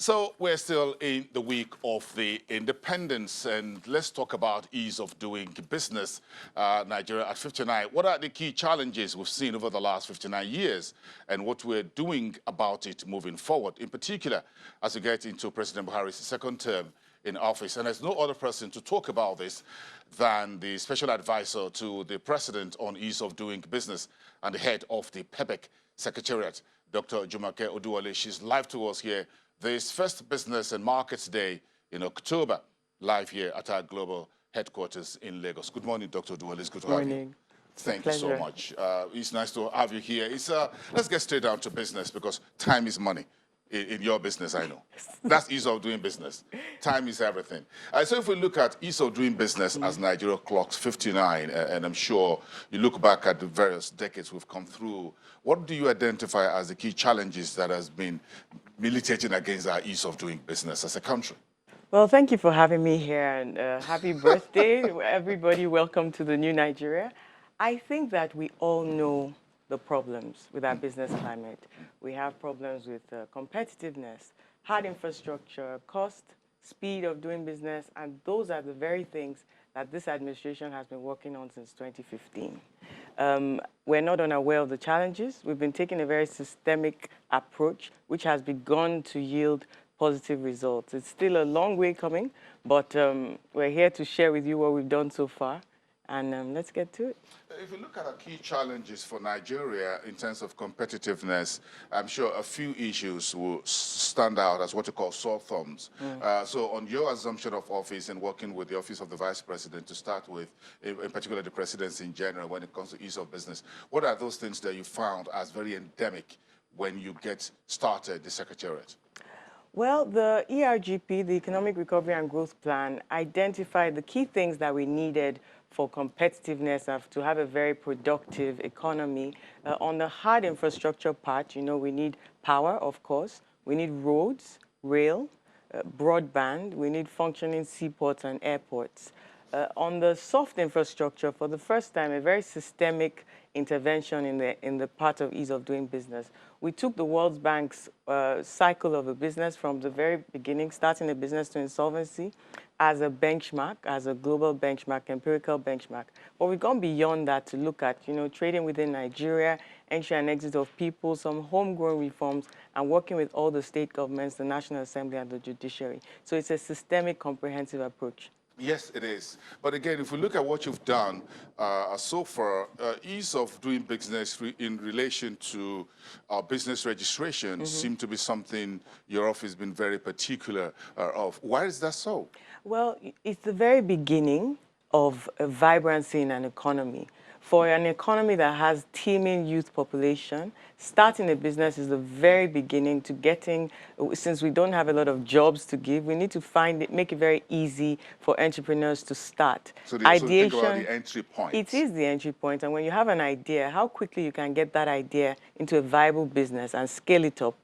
So we're still in the week of the independence, and let's talk about ease of doing business. Nigeria at 59. What are the key challenges we've seen over the last 59 years, and what we're doing about it moving forward? In particular, as we get into President Buhari's second term in office, and there's no other person to talk about this than the special advisor to the president on ease of doing business and the head of the PEBEC Secretariat, Dr. Jumoke Oduwole. She's live to us here this first Business and Markets Day in October, live here at our global headquarters in Lagos. Good morning, Dr. Oduwole. It's good to have you. Thank you so much. It's nice to have you here. Let's get straight down to business, because time is money in your business, I know. That's ease of doing business. Time is everything. So if we look at ease of doing business as Nigeria clocks 59, and I'm sure you look back at the various decades we've come through, what do you identify as the key challenges that has been militating against our ease of doing business as a country? Well, thank you for having me here, and happy birthday, everybody. Welcome to the new Nigeria. I think that we all know the problems with our business climate. We have problems with competitiveness, hard infrastructure, cost, speed of doing business, and those are the very things that this administration has been working on since 2015. We're not unaware of the challenges. We've been taking a very systemic approach, which has begun to yield positive results. It's still a long way coming, but we're here to share with you what we've done so far, and let's get to it. If you look at the key challenges for Nigeria in terms of competitiveness, I'm sure a few issues will stand out as what you call sore thumbs. So on your assumption of office and working with the Office of the Vice President to start with, in particular the presidency in general, when it comes to ease of business, what are those things that you found as very endemic when you get started the Secretariat? Well, the ERGP, the Economic Recovery and Growth Plan, identified the key things that we needed for competitiveness, to have a very productive economy. On the hard infrastructure part, you know, we need power, of course. We need roads, rail, broadband. We need functioning seaports and airports. On the soft infrastructure, for the first time, a very systemic intervention in the part of ease of doing business. We took the World Bank's cycle of a business from the very beginning, starting a business to insolvency, as a benchmark, as a global benchmark, empirical benchmark. But we've gone beyond that to look at, you know, trading within Nigeria, entry and exit of people, some homegrown reforms, and working with all the state governments, the National Assembly, and the judiciary. So it's a systemic, comprehensive approach. Yes, it is. But again, if we look at what you've done so far, ease of doing business in relation to business registration seems to be something your office has been very particular of. Why is that so? Well, it's the very beginning of a vibrancy in an economy. For an economy that has teeming youth population, starting a business is the very beginning to getting, since we don't have a lot of jobs to give, we need to make it very easy for entrepreneurs to start. So think about the entry point. It is the entry point, and when you have an idea, how quickly you can get that idea into a viable business and scale it up,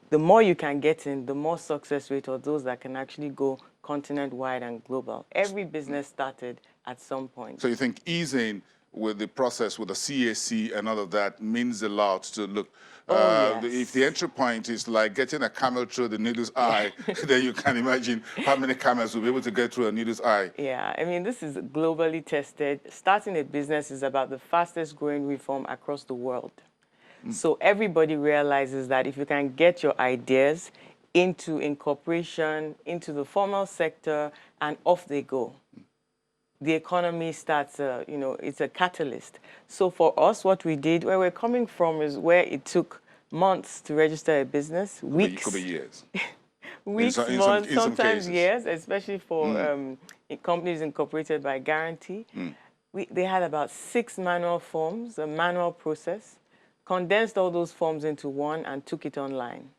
the more you can get in, the more success rate of those that can actually go continent-wide and global. Every business started at some point. So you think easing with the process, with the CAC and all of that means a lot to look. Yes. If the entry point is like getting a camel through the needle's eye, then you can imagine how many camels will be able to get through a needle's eye. Yeah, I mean, this is globally tested. Starting a business is about the fastest growing reform across the world. So everybody realizes that if you can get your ideas into incorporation, into the formal sector, and off they go, the economy starts, you know, it's a catalyst. So for us, what we did, where we're coming from is where it took months to register a business, weeks. It could be years. Weeks, months, sometimes years, especially for companies incorporated by guarantee. They had about 6 manual forms, a manual process, condensed all those forms into one and took it online.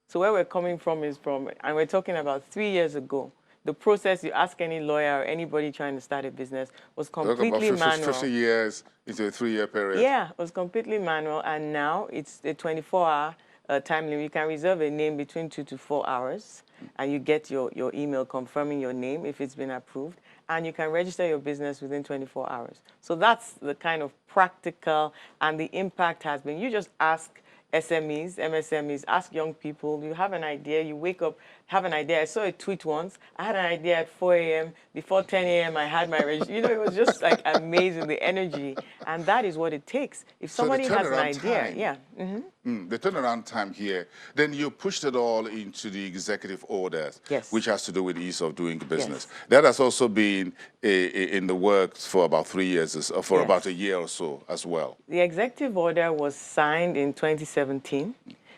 So where we're coming from is and we're talking about 3 years ago. The process, you ask any lawyer or anybody trying to start a business, was completely manual. 50 years into a 3-year period. Yeah, it was completely manual, and now it's a 24-hour time limit. You can reserve a name between 2 to 4 hours, and you get your email confirming your name if it's been approved, and you can register your business within 24 hours. So that's the kind of practical, and the impact has been, you just ask SMEs, MSMEs, ask young people, you have an idea, you wake up, have an idea. I saw a tweet once, I had an idea at 4 a.m., before 10 a.m. I had my, it was just like amazing, the energy. And that is what it takes. If So the somebody has an turnaround idea, time, the turnaround time here, then you pushed it all into the executive orders, Yes. which has to do with ease of doing business. Yes. That has also been in the works for about 3 years, or for Yes. about a year or so as well. The executive order was signed in 2017,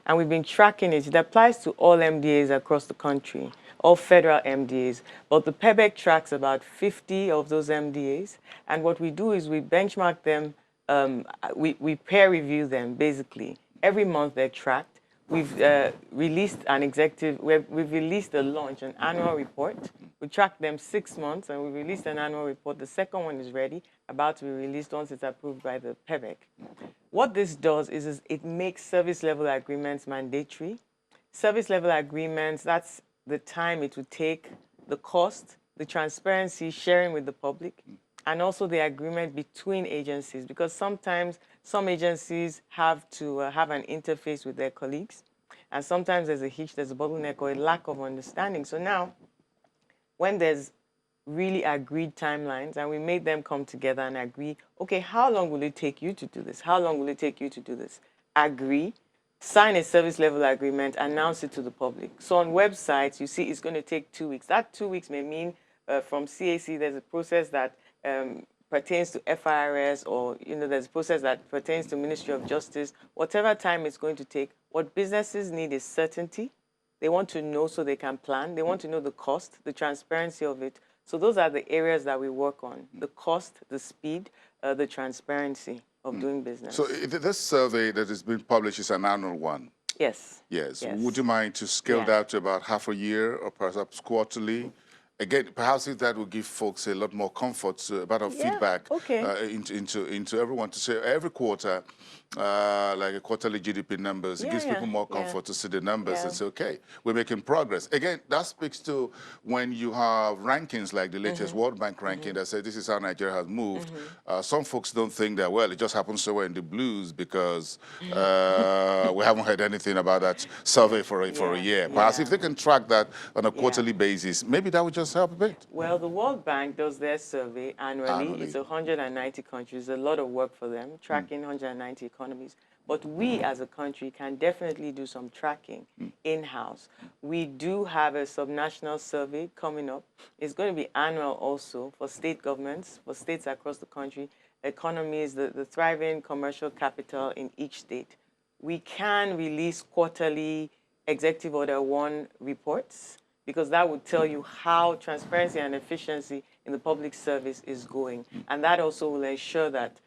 and we've been tracking it. It applies to all MDAs across the country, all federal MDAs. But the PEBEC tracks about 50 of those MDAs, and what we do is we benchmark them, we peer review them, basically. Every month they're tracked. We've released an executive, we've released a launch, an annual report. We tracked them 6 months and we released an annual report. The second one is ready, about to be released once it's approved by the PEBEC. What this does is it makes service level agreements mandatory. Service level agreements, that's the time it would take, the cost, the transparency, sharing with the public, and also the agreement between agencies, because sometimes some agencies have to have an interface with their colleagues, and sometimes there's a hitch, there's a bottleneck, or a lack of understanding. So now, when there's really agreed timelines, and we made them come together and agree, okay, how long will it take you to do this? How long will it take you to do this? Agree, sign a service level agreement, announce it to the public. So on websites, you see it's going to take 2 weeks. That 2 weeks may mean from CAC, there's a process that pertains to FIRS, or there's a process that pertains to Ministry of Justice. Whatever time it's going to take, what businesses need is certainty. They want to know so they can plan. They want to know the cost, the transparency of it. So those are the areas that we work on: the cost, the speed, the transparency of doing business. So this survey that has been published is an annual one? Yes. Yes. Yes. Would you mind to scale that to about half a year or perhaps quarterly? Again, perhaps if that will give folks a lot more comfort, about feedback into everyone, to say every quarter, like a quarterly GDP numbers, it gives people more comfort to see the numbers and say, okay, we're making progress. Again, that speaks to when you have rankings like the latest World Bank ranking that says this is how Nigeria has moved. Some folks don't think that, well, it just happened somewhere in the blues because we haven't heard anything about that survey for a year. Perhaps if they can track that on a quarterly basis, maybe that would just help a bit. Well, the World Bank does their survey annually. It's 190 countries. A lot of work for them, tracking 190 economies. But we as a country can definitely do some tracking in-house. We do have a subnational survey coming up. It's going to be annual also for state governments, for states across the country, economies, the thriving commercial capital in each state. We can release quarterly Executive Order 1 reports, because that would tell you how transparency and efficiency in the public service is going. And that also will ensure that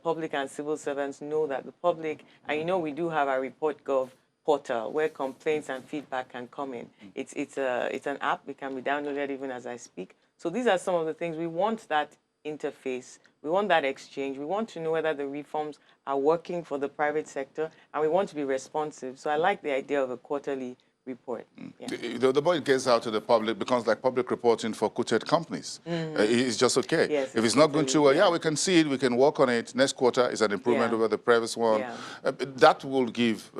public and civil servants know that the public, and we do have our Report.gov portal where complaints and feedback can come in. It's an app, it can be downloaded even as I speak. So these are some of the things. We want that interface, we want that exchange, we want to know whether the reforms are working for the private sector, and we want to be responsive. So I like the idea of a quarterly report. The more it gets out to the public, becomes like public reporting for quoted companies. It's just okay. Yes, if it's not going to, we can see it, we can work on it. Next quarter is an improvement over the previous one. That will give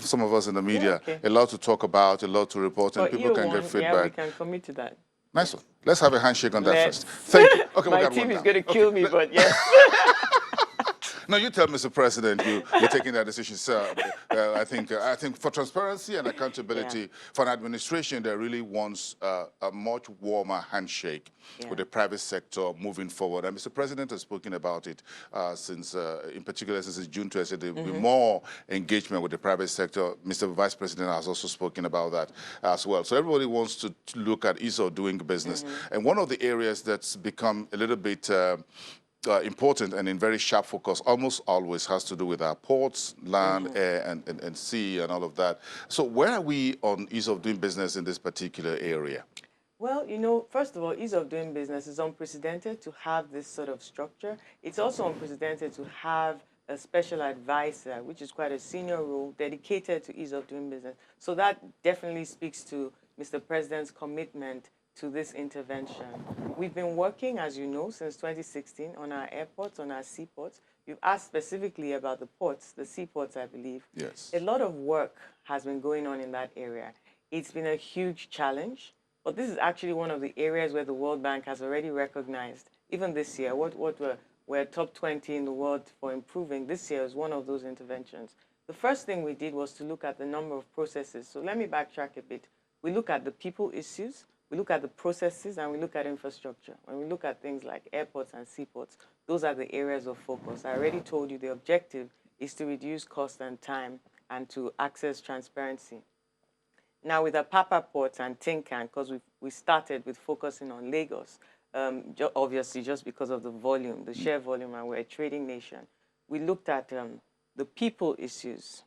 some of us in the media a lot to talk about, a lot to report, and people can get feedback. Yeah, we can commit to that. Nice one. Let's have a handshake on that first. Thank you. Okay, my team is going to kill me, but yes. No, you tell Mr. President you're taking that decision, sir. I think for transparency and accountability for an administration that really wants a much warmer handshake with the private sector moving forward. And Mr. President has spoken about it since, in particular, since June 20th, there will be more engagement with the private sector. Mr. Vice President has also spoken about that as well. So everybody wants to look at ease of doing business. And one of the areas that's become a little bit important and in very sharp focus almost always has to do with our ports, land, air, and sea, and all of that. So where are we on ease of doing business in this particular area? Well, first of all, ease of doing business is unprecedented to have this sort of structure. It's also unprecedented to have a special advisor, which is quite a senior role, dedicated to ease of doing business. So that definitely speaks to Mr. President's commitment to this intervention. We've been working, as you know, since 2016 on our airports, on our seaports, you've asked specifically about the ports, the seaports, I believe. Yes. A lot of work has been going on in that area. It's been a huge challenge, but this is actually one of the areas where the World Bank has already recognized, even this year, what we're top 20 in the world for improving. This year is one of those interventions. The first thing we did was to look at the number of processes. So let me backtrack a bit. We look at the people issues, we look at the processes, and we look at infrastructure. When we look at things like airports and seaports, those are the areas of focus. I already told you the objective is to reduce cost and time and to access transparency. Now with Apapa ports and Tinkan, because we started with focusing on Lagos, obviously just because of the volume, the sheer volume, and we're a trading nation, we looked at the people issues.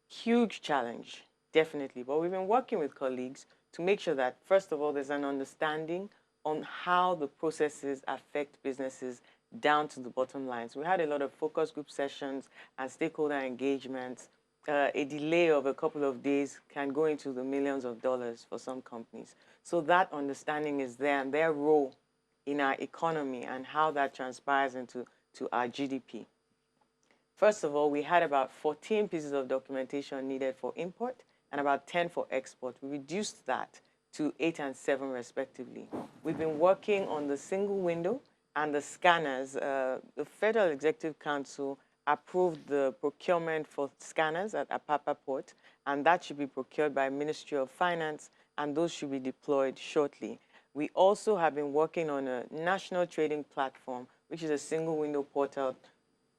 Huge challenge, definitely. But we've been working with colleagues to make sure that, first of all, there's an understanding on how the processes affect businesses down to the bottom line. So we had a lot of focus group sessions and stakeholder engagements. A delay of a couple of days can go into the millions of dollars for some companies. So that understanding is there, and their role in our economy and how that transpires into our GDP. First of all, we had about 14 pieces of documentation needed for import and about 10 for export. We reduced that to 8 and 7 respectively. We've been working on the single window and the scanners. The Federal Executive Council approved the procurement for scanners at Apapa Port, and that should be procured by Ministry of Finance, and those should be deployed shortly. We also have been working on a national trading platform, which is a single window portal,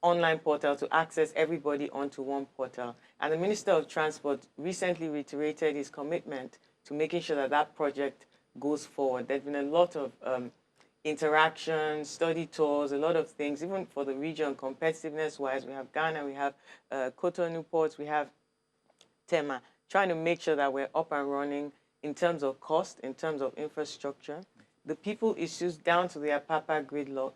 online portal to access everybody onto one portal. And the Minister of Transport recently reiterated his commitment to making sure that that project goes forward. There's been a lot of interaction, study tours, a lot of things, even for the region, competitiveness-wise. We have Ghana, we have Cotonou ports, we have Tema, trying to make sure that we're up and running in terms of cost, in terms of infrastructure. The people issues down to the Apapa gridlock,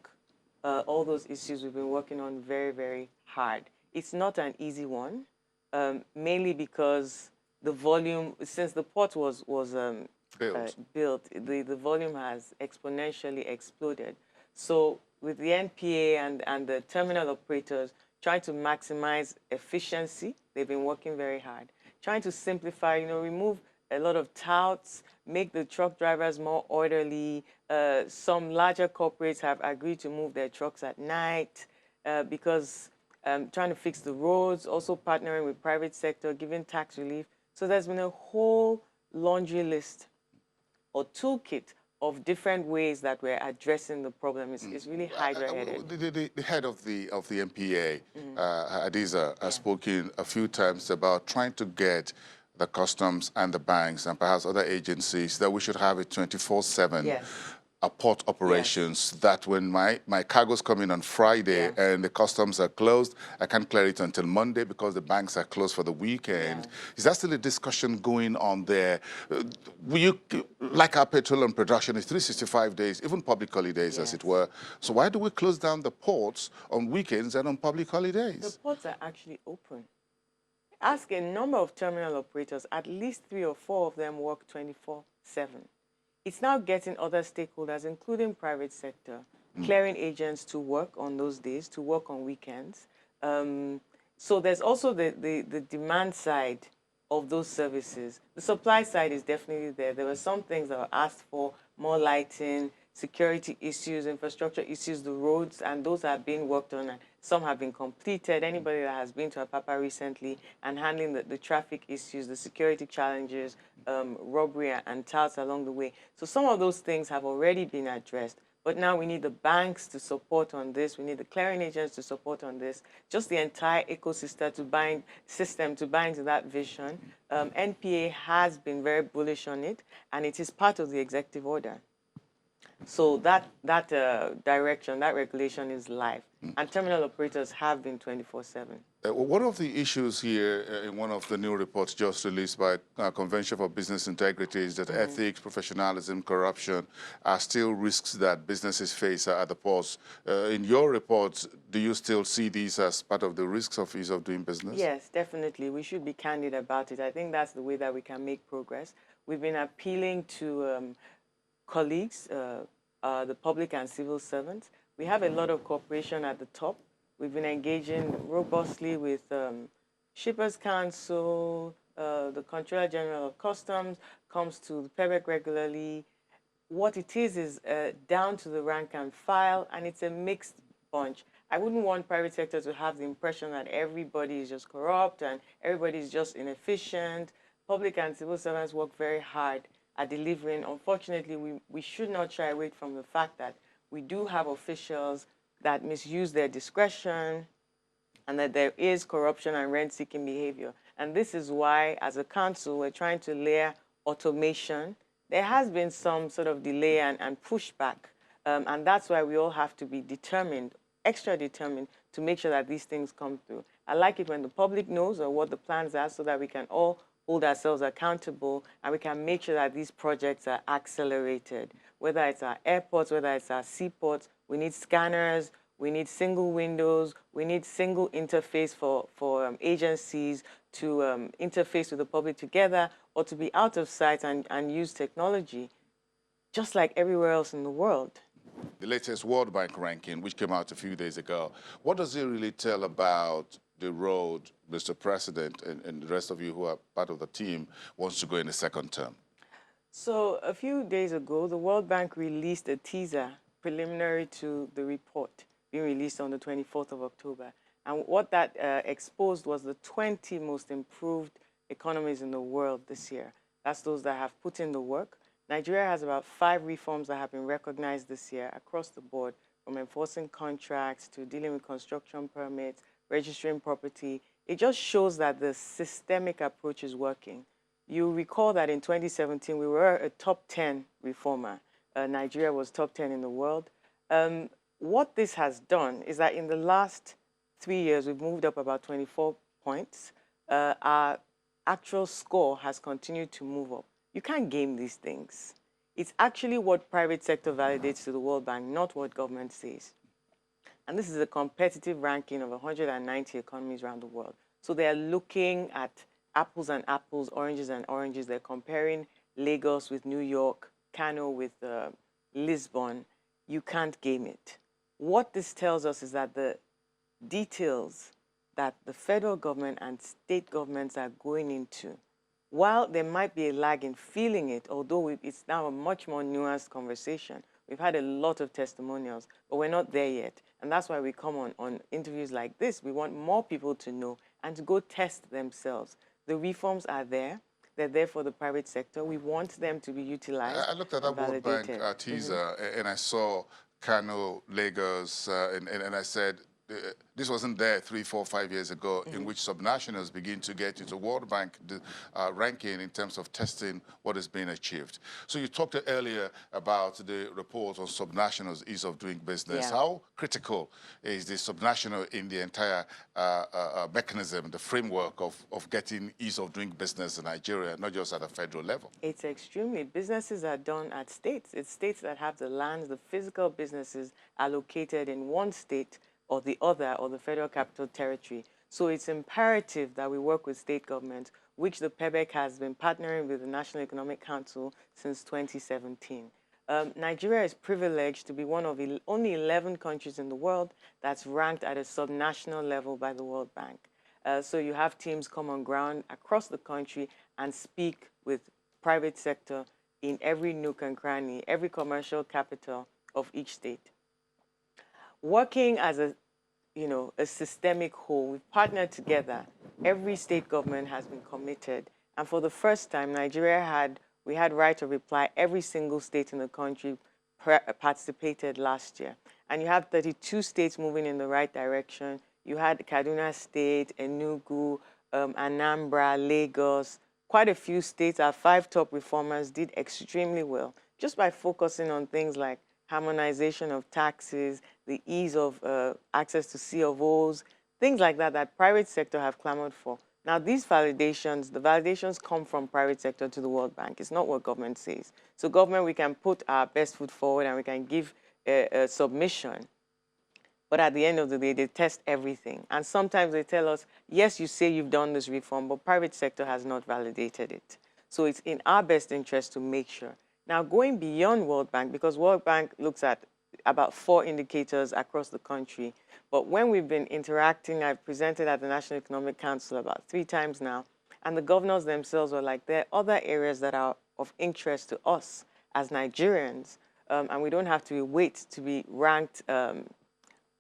all those issues we've been working on very, very hard. It's not an easy one, mainly because the volume, since the port was built, the volume has exponentially exploded. So with the NPA and the terminal operators trying to maximize efficiency, they've been working very hard. Trying to simplify, remove a lot of touts, make the truck drivers more orderly. Some larger corporates have agreed to move their trucks at night because trying to fix the roads, also partnering with private sector, giving tax relief. So there's been a whole laundry list or toolkit of different ways that we're addressing the problem. It's really hydra-headed. The head of the MPA, Hadiza, has spoken a few times about trying to get the customs and the banks and perhaps other agencies that we should have a 24/7 port operations, that when my cargoes come in on Friday and the customs are closed, I can't clear it until Monday because the banks are closed for the weekend. Is that still a discussion going on there? Like our petroleum production is 365 days, even public holidays, as it were. So why do we close down the ports on weekends and on public holidays? The ports are actually open. Ask a number of terminal operators, at least 3 or 4 of them work 24/7. It's now getting other stakeholders, including private sector, clearing agents to work on those days, to work on weekends. So there's also the demand side of those services. The supply side is definitely there. There were some things that were asked for, more lighting, security issues, infrastructure issues, the roads, and those have been worked on, and some have been completed. Anybody that has been to Apapa recently and handling the traffic issues, the security challenges, robbery and touts along the way. So some of those things have already been addressed. But now we need the banks to support on this. We need the clearing agents to support on this. Just the entire ecosystem to buy into that vision. NPA has been very bullish on it, and it is part of the executive order. So that direction, that regulation is live. And terminal operators have been 24/7. One of the issues here in one of the new reports just released by Convention for Business Integrity is that ethics, professionalism, corruption are still risks that businesses face at the ports. In your reports, do you still see these as part of the risks of ease of doing business? Yes, definitely. We should be candid about it. I think that's the way that we can make progress. We've been appealing to colleagues, the public and civil servants. We have a lot of cooperation at the top We've been engaging robustly with Shippers Council, the Controller General of Customs comes to the PEBEC regularly. What it is down to the rank and file, and it's a mixed bunch. I wouldn't want private sector to have the impression that everybody is just corrupt and everybody is just inefficient. Public and civil servants work very hard at delivering. Unfortunately, we should not shy away from the fact that we do have officials that misuse their discretion and that there is corruption and rent-seeking behavior. And this is why, as a council, we're trying to layer automation. There has been some sort of delay and pushback, and that's why we all have to be determined, extra determined, to make sure that these things come through. I like it when the public knows or what the plans are so that we can all hold ourselves accountable and we can make sure that these projects are accelerated. Whether it's our airports, whether it's our seaports, we need scanners, we need single windows, we need single interface for agencies to interface with the public together or to be out of sight and use technology, just like everywhere else in the world. The latest World Bank ranking, which came out a few days ago, what does it really tell about the road Mr. President and the rest of you who are part of the team wants to go in the second term? So a few days ago, the World Bank released a teaser preliminary to the report being released on the 24th of October. And what that exposed was the 20 most improved economies in the world this year. That's those that have put in the work. Nigeria has about 5 reforms that have been recognized this year across the board, from enforcing contracts to dealing with construction permits, registering property. It just shows that the systemic approach is working. You recall that in 2017, we were a top 10 reformer. Nigeria was top 10 in the world. What this has done is that in the last 3 years, we've moved up about 24 points. Our actual score has continued to move up. You can't game these things. It's actually what private sector validates to the World Bank, not what government says. And this is a competitive ranking of 190 economies around the world. So they're looking at apples and apples, oranges and oranges. They're comparing Lagos with New York, Kano with Lisbon. You can't game it. What this tells us is that the details that the federal government and state governments are going into, while there might be a lag in feeling it, although it's now a much more nuanced conversation. We've had a lot of testimonials, but we're not there yet. And that's why we come on interviews like this. We want more people to know and to go test themselves. The reforms are there. They're there for the private sector. We want them to be utilized. I looked at that World Bank teaser and I saw Kano, Lagos, and I said, this wasn't there 3, 4, 5 years ago, in which subnationals begin to get into World Bank ranking in terms of testing what is being achieved. So you talked earlier about the report on subnationals' ease of doing business. Yeah. How critical is the subnational in the entire mechanism, the framework of getting ease of doing business in Nigeria, not just at a federal level? It's extremely. Businesses are done at states. It's states that have the lands, the physical businesses are located in one state or the other, or the Federal Capital Territory. So it's imperative that we work with state governments, which the PEBEC has been partnering with the National Economic Council since 2017. Nigeria is privileged to be one of only 11 countries in the world that's ranked at a subnational level by the World Bank. So you have teams come on ground across the country and speak with private sector in every nook and cranny, every commercial capital of each state. Working as a systemic whole, we've partnered together. Every state government has been committed. And for the first time, we had right of reply. Every single state in the country participated last year. And you have 32 states moving in the right direction. You had Kaduna State, Enugu, Anambra, Lagos. Quite a few states, our 5 top reformers did extremely well, just by focusing on things like harmonization of taxes, the ease of access to C of O's, things like that that private sector have clamored for. Now, these validations, the validations come from private sector to the World Bank. It's not what government says. So government, we can put our best foot forward and we can give a submission. But at the end of the day, they test everything. And sometimes they tell us, yes, you say you've done this reform, but private sector has not validated it. So it's in our best interest to make sure. Now, going beyond World Bank, because World Bank looks at about 4 indicators across the country. But when we've been interacting, I've presented at the National Economic Council about 3 times now, and the governors themselves were like, there are other areas that are of interest to us as Nigerians, and we don't have to wait to be ranked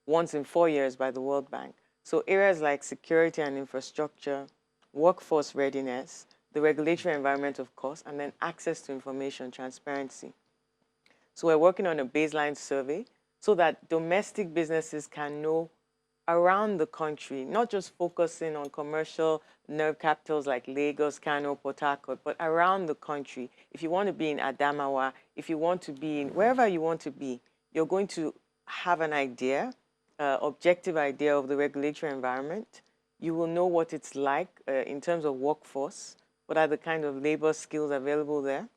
once in 4 years by the World Bank. So areas like security and infrastructure, workforce readiness, the regulatory environment, of course, and then access to information, transparency. So we're working on a baseline survey so that domestic businesses can know around the country, not just focusing on commercial nerve capitals like Lagos, Kano, Port Harcourt, but around the country. If you want to be in Adamawa, if you want to be in wherever you want to be, you're going to have an idea, objective idea of the regulatory environment. You will know what it's like in terms of workforce, what are the kind of labor skills available there.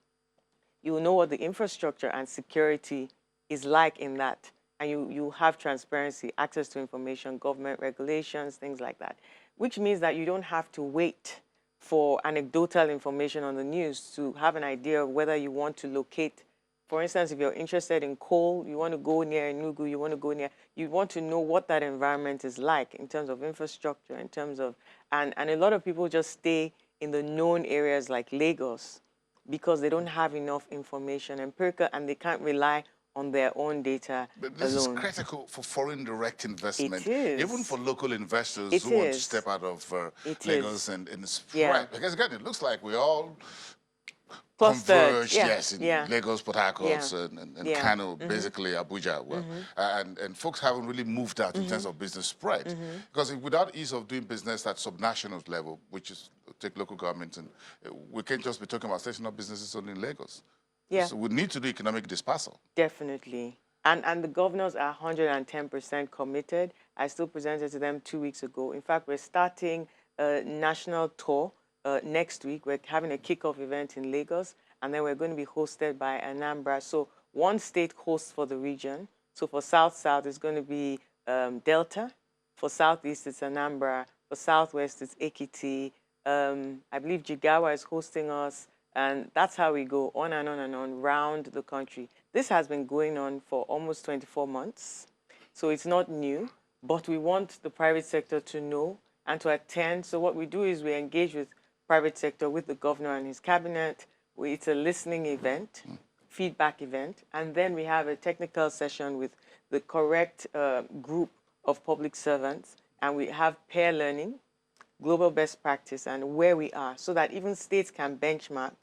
You will know what the infrastructure and security is like in that. And you have transparency, access to information, government regulations, things like that, which means that you don't have to wait for anecdotal information on the news to have an idea of whether you want to locate. For instance, if you're interested in coal, you want to go near Enugu, you want to know what that environment is like in terms of infrastructure, in terms of, and a lot of people just stay in the known areas like Lagos because they don't have enough information, empirical, and they can't rely on their own data But this alone. is critical for foreign direct investment, It is. even for local investors It who want to is. step out of It Lagos is. and spread. Yeah. Because again, it looks like we all Clustered. converged, Yeah. yes, in Yeah. Lagos, Port Harcourt, Yeah. and Yeah. Kano, basically Abuja. Well, and folks haven't really moved out in terms of business spread. Because without ease of doing business at subnational level, which is take local government, and we can't just be talking about setting up businesses only in Lagos. Yeah. So we need to do economic dispersal. Definitely. And the governors are 110% committed. I still presented to them 2 weeks ago. In fact, we're starting a national tour next week. We're having a kickoff event in Lagos, and then we're going to be hosted by Anambra. So one state hosts for the region. So for South-South, it's going to be Delta. For Southeast, it's Anambra. For Southwest, it's Ekiti. I believe Jigawa is hosting us. And that's how we go on and on and on round the country. This has been going on for almost 24 months. So it's not new, but we want the private sector to know and to attend. So what we do is we engage with private sector, with the governor and his cabinet. It's a listening event, feedback event. And then we have a technical session with the correct group of public servants. And we have peer learning, global best practice, and where we are, so that even states can benchmark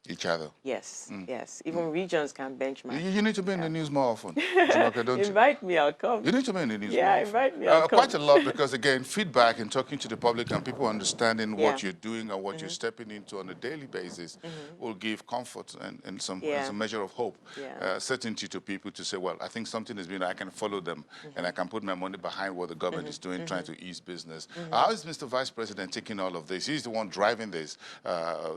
Each other. Yes, yes. Even regions can benchmark. You need to be in the news more often, Jumoke, don't you? Invite me, I'll come. You need to be in the news Yeah, more often. invite me, I'll come. Quite a lot, because again, feedback and talking to the public and people understanding what you're doing and what you're stepping into on a daily basis will give comfort and some measure of hope, certainty to people to say, well, I think something is being, I can follow them and I can put my money behind what the government is doing, trying to ease business. How is Mr. Vice President taking all of this? He's the one driving this,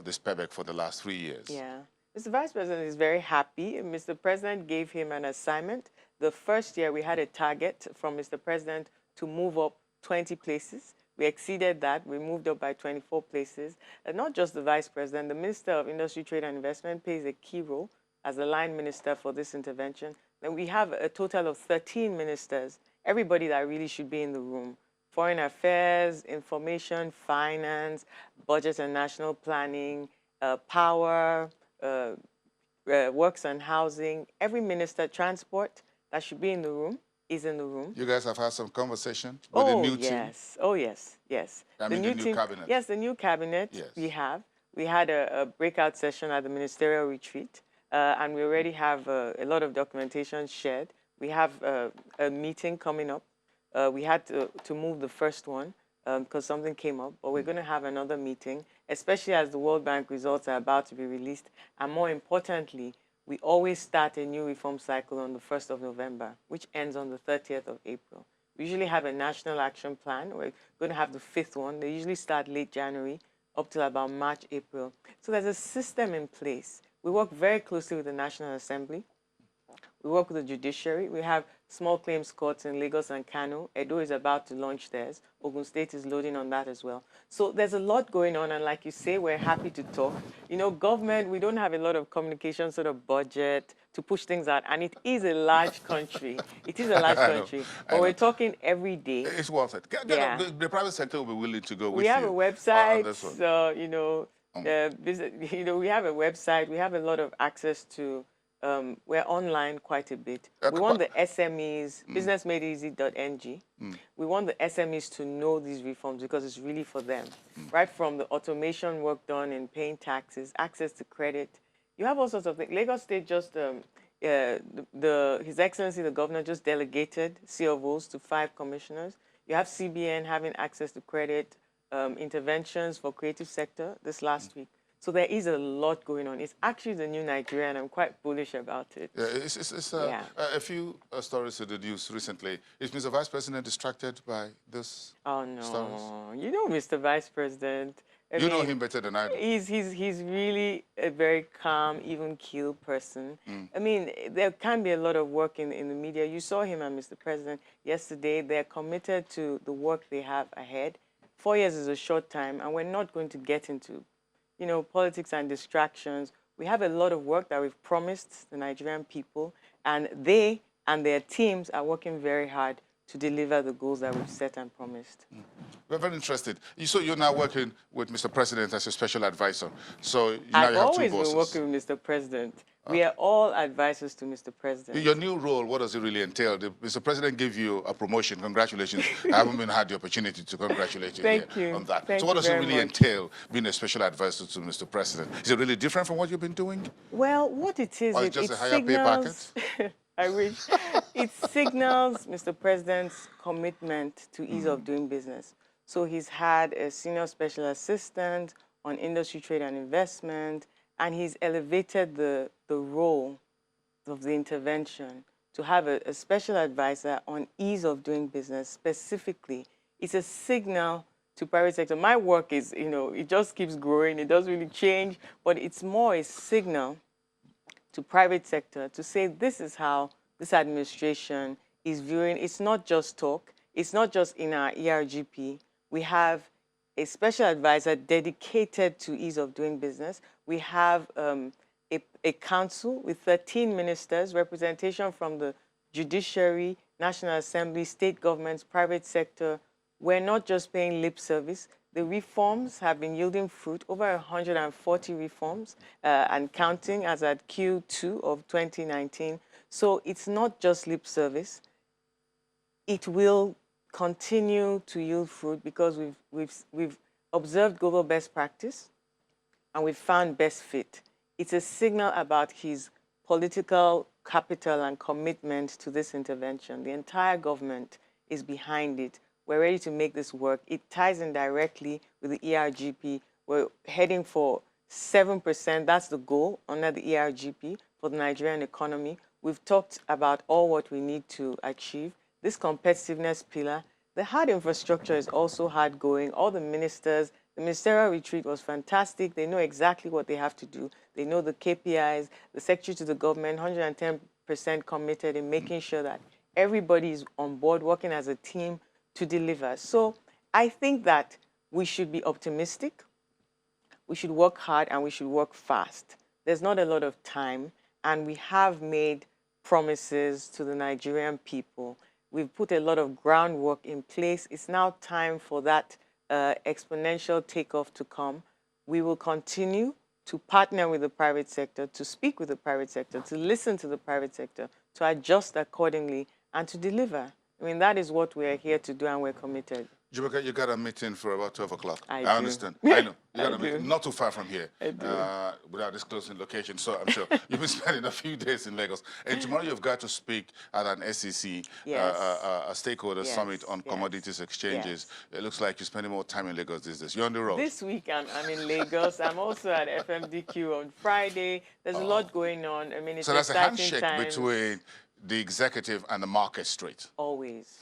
this PEBEC for the last 3 years. Yeah. Mr. Vice President is very happy. Mr. President gave him an assignment. The first year we had a target from Mr. President to move up 20 places. We exceeded that. We moved up by 24 places. And not just the Vice President, the Minister of Industry, Trade and Investment plays a key role as the line minister for this intervention. Then we have a total of 13 ministers, everybody that really should be in the room. Foreign Affairs, Information, Finance, Budget and National Planning, Power, Works and Housing. Every minister, Transport, that should be in the room is in the room. You guys have had some conversation with the new team? Oh, yes, yes. I mean, the new cabinet. Yes, the new cabinet we have. We had a breakout session at the ministerial retreat, and we already have a lot of documentation shared. We have a meeting coming up. We had to move the first one because something came up, but we're going to have another meeting, especially as the World Bank results are about to be released. And more importantly, we always start a new reform cycle on the 1st of November, which ends on the 30th of April. We usually have a national action plan. We're going to have the 5th one. They usually start late January up till about March, April. So there's a system in place. We work very closely with the National Assembly. We work with the judiciary. We have small claims courts in Lagos and Kano. Edo is about to launch theirs. Ogun State is loading on that as well. So there's a lot going on. And like you say, we're happy to talk. You know, government, we don't have a lot of communication, sort of budget, to push things out. And it is a large country. It is a large I know, country. I But we're know. talking every day. It's worth it. Yeah. The private sector will be willing to go We with have a you on website, this one. so, we have a website. We have a lot of access to, we're online quite a bit. We want the SMEs, businessmadeeasy.ng. We want the SMEs to know these reforms because it's really for them. Right from the automation work done in paying taxes, access to credit. You have all sorts of things. Lagos State just, His Excellency, the governor, just delegated C of Os to 5 commissioners. You have CBN having access to credit, interventions for creative sector this last week. So there is a lot going on. It's actually the new Nigeria, and I'm quite bullish about it. Yeah, it's a few stories to the news recently. Is Mr. Vice President distracted by this stories? You know Mr. Vice President. You know him better than I do. He's really a very calm, even keel person. I mean, there can be a lot of work in the media. You saw him and Mr. President yesterday. They're committed to the work they have ahead. 4 years is a short time, and we're not going to get into, politics and distractions. We have a lot of work that we've promised the Nigerian people, and they and their teams are working very hard to deliver the goals that we've set and promised. We're very interested. So you're now working with Mr. President as a special advisor. So you now I've you have always two been bosses. working with Mr. President. We are all advisors to Mr. President. Your new role, what does it really entail? Mr. President gave you a promotion. Congratulations. I haven't had the opportunity to congratulate you on that. Thank so what you does it very really much. entail being a special advisor to Mr. President? Is it really different from what you've been doing? Well, what it is, Or it just a higher signals, pay packet? I wish, it signals Mr. President's commitment to ease of doing business. So he's had a senior special assistant on industry, trade, and investment, and he's elevated the role of the intervention to have a special advisor on ease of doing business specifically. It's a signal to private sector. My work is, it just keeps growing. It doesn't really change, but it's more a signal to private sector to say this is how this administration is viewing. It's not just talk. It's not just in our ERGP. We have a special advisor dedicated to ease of doing business. We have a council with 13 ministers, representation from the judiciary, National Assembly, state governments, private sector. We're not just paying lip service. The reforms have been yielding fruit, over 140 reforms and counting as at Q2 of 2019. So it's not just lip service. It will continue to yield fruit because we've observed global best practice and we've found best fit. It's a signal about his political capital and commitment to this intervention. The entire government is behind it. We're ready to make this work. It ties in directly with the ERGP. We're heading for 7%. That's the goal under the ERGP for the Nigerian economy. We've talked about all what we need to achieve. This competitiveness pillar, the hard infrastructure is also hard going. All the ministers, the ministerial retreat was fantastic. They know exactly what they have to do. They know the KPIs, the secretary to the government, 110% committed in making sure that everybody is on board, working as a team to deliver. So I think that we should be optimistic, we should work hard, and we should work fast. There's not a lot of time, and we have made promises to the Nigerian people. We've put a lot of groundwork in place. It's now time for that exponential takeoff to come. We will continue to partner with the private sector, to speak with the private sector, to listen to the private sector, to adjust accordingly, and to deliver. I mean, that is what we're here to do, and we're committed. Jumoke, you got a meeting for about 12 o'clock. I understand. I know. You got I a meeting do. not too far from here. I do. Without disclosing location. So I'm sure you've been spending a few days in Lagos. And tomorrow you've got to speak at an SEC, Yes. a stakeholder summit on commodities exchanges. It looks like you're spending more time in Lagos these days. You're on the road. This week, I'm in Lagos. I'm also at FMDQ on Friday. There's a lot going on. I mean, it's So that's a exciting handshake times. between the executive and the market straight. Always.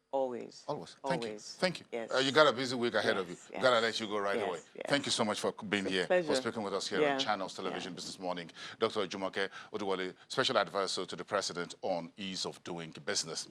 Always. Always. Thank you. Always. Thank you. Yes. You got a busy week ahead of you. Yes. Got to let you go right Yes. away. Yes. Thank you so much for being here, pleasure. for speaking with us here on Channels Television Business Morning. Dr. Jumoke Oduwole, Special Advisor to the President on Ease of Doing Business.